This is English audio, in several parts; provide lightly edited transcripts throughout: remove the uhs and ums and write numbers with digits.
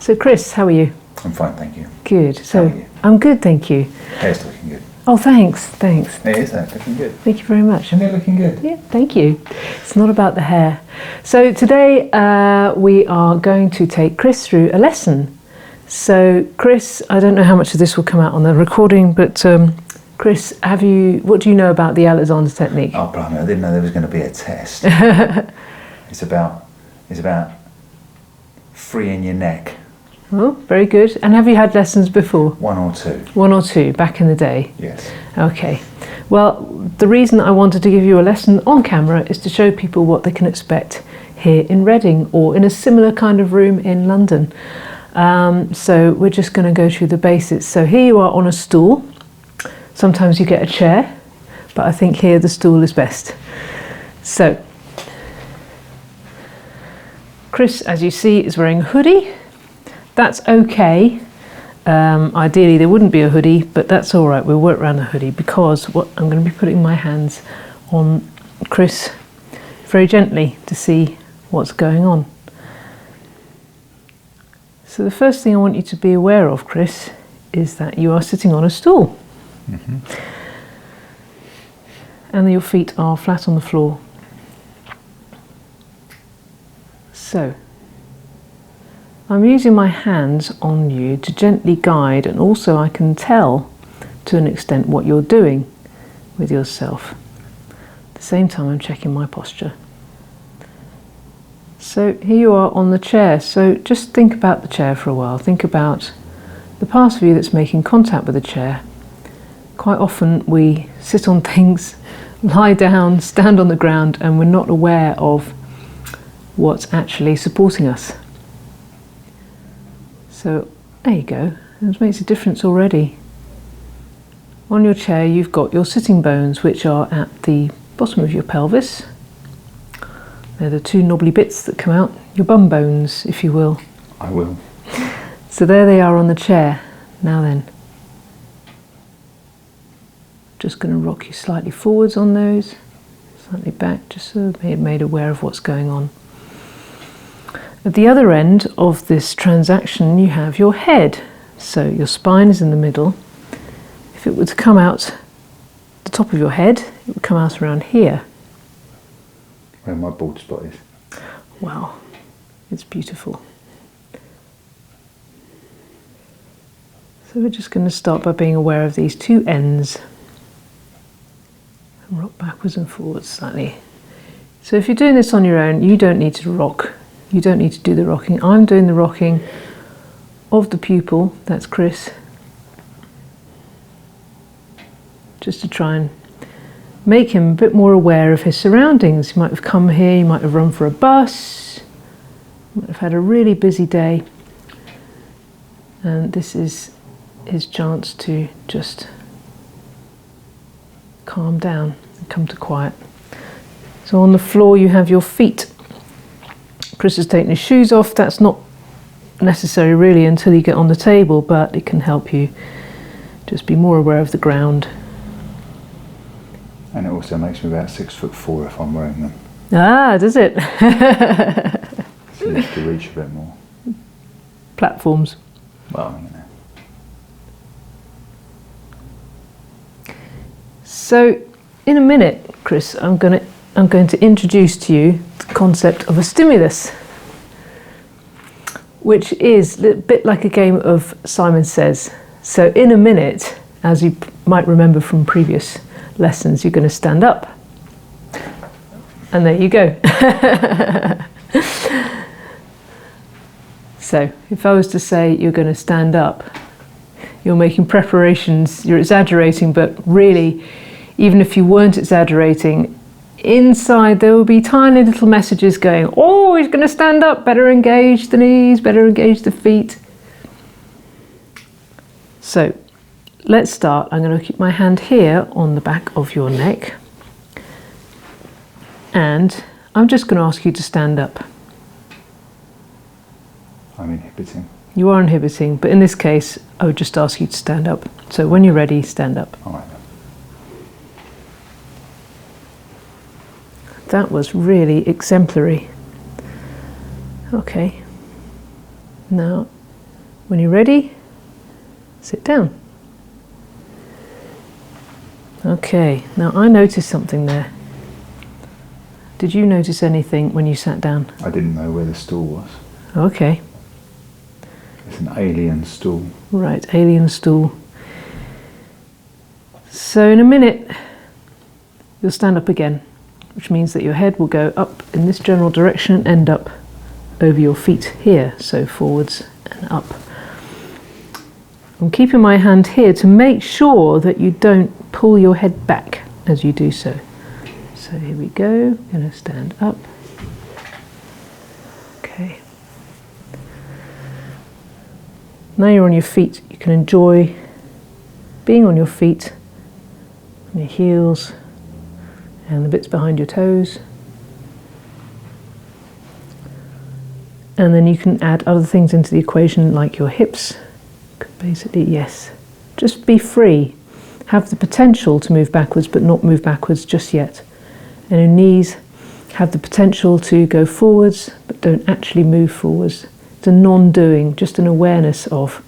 So Chris, how are you? I'm fine, thank you. Good. So How are you? I'm good, thank you. Hair's looking good. Oh, thanks. It is looking good. Thank you very much. Isn't it looking good? Yeah, thank you. It's not about the hair. So today we are going to take Chris through a lesson. So Chris, I don't know how much of this will come out on the recording, but Chris, what do you know about the Alexander technique? Oh, blimey, I didn't know there was going to be a test. It's about freeing your neck. Oh, very good. And have you had lessons before? One or two. One or two, back in the day? Yes. Okay. Well, the reason I wanted to give you a lesson on camera is to show people what they can expect here in Reading or in a similar kind of room in London. So we're just going to go through the basics. So here you are on a stool. Sometimes you get a chair, but I think here the stool is best. So Chris, as you see, is wearing a hoodie. That's okay. Ideally there wouldn't be a hoodie, but that's all right. We'll work around the hoodie because I'm going to be putting my hands on Chris very gently to see what's going on. So the first thing I want you to be aware of, Chris, is that you are sitting on a stool. Mm-hmm. And your feet are flat on the floor. So I'm using my hands on you to gently guide, and also I can tell to an extent what you're doing with yourself. At the same time I'm checking my posture. So here you are on the chair, so just think about the chair for a while. Think about the part of you that's making contact with the chair. Quite often we sit on things, lie down, stand on the ground, and we're not aware of what's actually supporting us. So there you go, it makes a difference already. On your chair you've got your sitting bones, which are at the bottom of your pelvis. They're the two knobbly bits that come out, your bum bones, if you will. I will. So there they are on the chair. Now then, just going to rock you slightly forwards on those, slightly back, just so you're made aware of what's going on. At the other end of this transaction you have your head. So your spine is in the middle. If it were to come out the top of your head, it would come out around here. Where my bald spot is. Wow, it's beautiful. So we're just going to start by being aware of these two ends. And rock backwards and forwards slightly. So if you're doing this on your own, you don't need to rock. You don't need to do the rocking. I'm doing the rocking of the pupil, that's Chris, just to try and make him a bit more aware of his surroundings. He might have come here, he might have run for a bus, he might have had a really busy day, and this is his chance to just calm down and come to quiet. So on the floor you have your feet. Chris has taken his shoes off. That's not necessary really until you get on the table, but it can help you just be more aware of the ground. And it also makes me about 6'4" if I'm wearing them. Ah, does it? So you have to reach a bit more. Platforms. Well, you know. So in a minute, Chris, I'm going to introduce to you the concept of a stimulus, which is a bit like a game of Simon Says. So in a minute, as you might remember from previous lessons, you're going to stand up. And there you go. So if I was to say you're going to stand up, you're making preparations, you're exaggerating, but really, even if you weren't exaggerating, inside there will be tiny little messages going, oh, he's going to stand up, better engage the knees, better engage the feet. So let's start. I'm going to keep my hand here on the back of your neck, and I'm just going to ask you to stand up. I'm inhibiting. You are inhibiting, but in this case I would just ask you to stand up. So when you're ready, stand up. All right. That was really exemplary. Okay. Now When you're ready, sit down. Okay, now I noticed something there. Did you notice anything when you sat down? I didn't know where the stool was. Okay. It's an alien stool. Right, alien stool. So in a minute, you'll stand up again, which means that your head will go up in this general direction and end up over your feet here, so forwards and up. I'm keeping my hand here to make sure that you don't pull your head back as you do so. So here we go, I'm going to stand up. Okay. Now you're on your feet, you can enjoy being on your feet, on your heels, and the bits behind your toes. And then you can add other things into the equation like your hips. Basically, yes. Just be free. Have the potential to move backwards, but not move backwards just yet. And your knees have the potential to go forwards, but don't actually move forwards. It's a non-doing, just an awareness of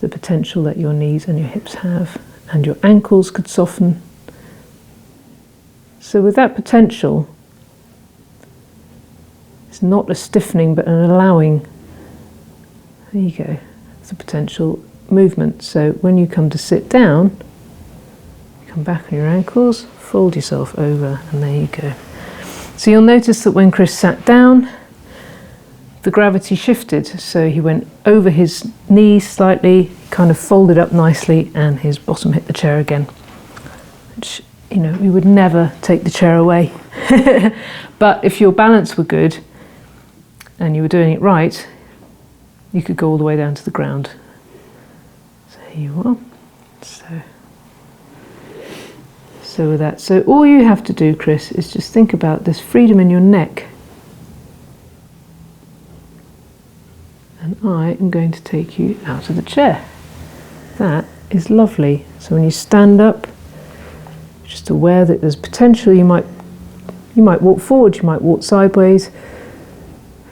the potential that your knees and your hips have. And your ankles could soften. So with that potential, it's not a stiffening, but an allowing. There you go. It's a potential movement. So when you come to sit down, come back on your ankles, fold yourself over, and there you go. So you'll notice that when Chris sat down, the gravity shifted. So he went over his knees slightly, kind of folded up nicely, and his bottom hit the chair again. Which, you know, we would never take the chair away. But if your balance were good and you were doing it right, you could go all the way down to the ground. So here you are. So with that, so all you have to do, Chris, is just think about this freedom in your neck. And I am going to take you out of the chair. That is lovely. So when you stand up, just aware that there's potential. You might walk forward, you might walk sideways,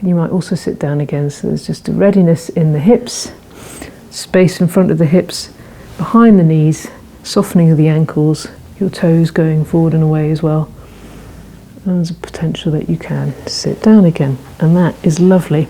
and you might also sit down again. So there's just a readiness in the hips, space in front of the hips, behind the knees, softening of the ankles, your toes going forward and away as well. And there's a potential that you can sit down again, and that is lovely.